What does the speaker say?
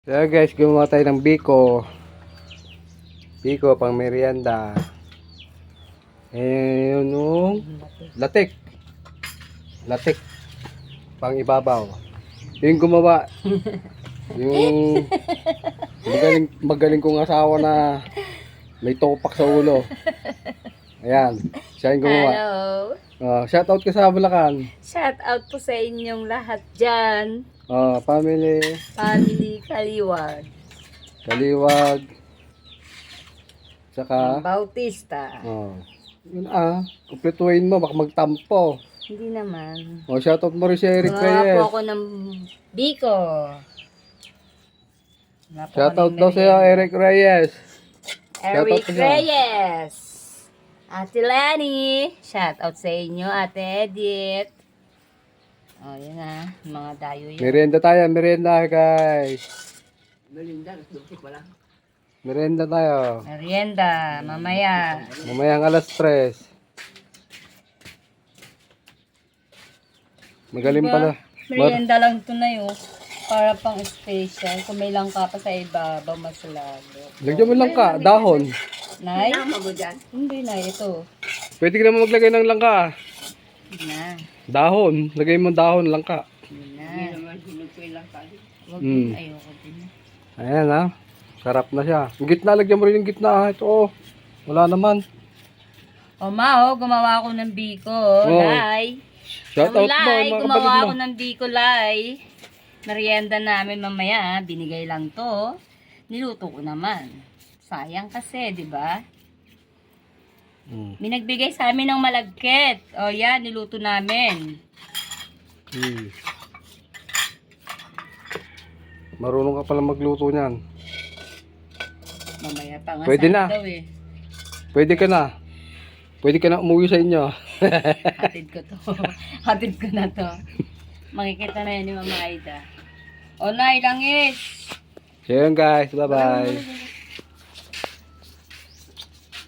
So guys, gumawa tayo ng biko. Biko pang merienda. Yung latik. Latik. Pang ibabaw. Yung gumawa. Yung magaling kong asawa na may topak sa ulo. Ayan. Siya yung gumawa. Hello. Shout out ka sa Bulacan. Shout out po sa inyong lahat dyan. Family. Family Kaliwag. Kaliwag. Saka. Bautista. Yun kumpletuhin mo. Baka magtampo. Hindi naman. Shout out mo rin si Eric Gumawa Reyes. po ako ng biko. Shout out daw sa'yo, Eric Reyes. Eric Reyes. Ate Lenny. Shout out sa inyo, Ate Edith. Yan na. Mga dayo yan. Merienda tayo. Merienda, guys. Merienda tayo. Merienda. Mamaya. Mamayang alas 3. Magaling pala. Merienda lang ito na yun. Para pang special. Kung may langka pa sa ibabaw, mas lalo. Lagyan mo lang ka. Dahon. Nay? Hindi na, ito. Pwede ka naman maglagay ng langka. Hindi na. Dahon. Lagay mo dahon, langka. Hindi na. Wag, ayoko din. Ayan Sarap na siya. Yung gitna, lagyan mo rin yung gitna. Ito wala naman. Gumawa ako ng biko. Lai. Shout out mo. Lai, Mga gumawa kapatid ako mo. ng biko, Lai. Merienda namin mamaya. Binigay lang to. Niluto ko naman. Sayang kasi, di ba? May nagbigay sa amin ng malagkit. Yan, niluto namin. Marunong ka pala magluto niyan. Mamaya pa nga Pwede sabi na. daw eh. Pwede ka na. Pwede ka na umuwi sa inyo. Hatid ko to. Hatid ko na to. Makikita na yan ni Mama Aida. Nay, langis. So yun guys. Bye bye.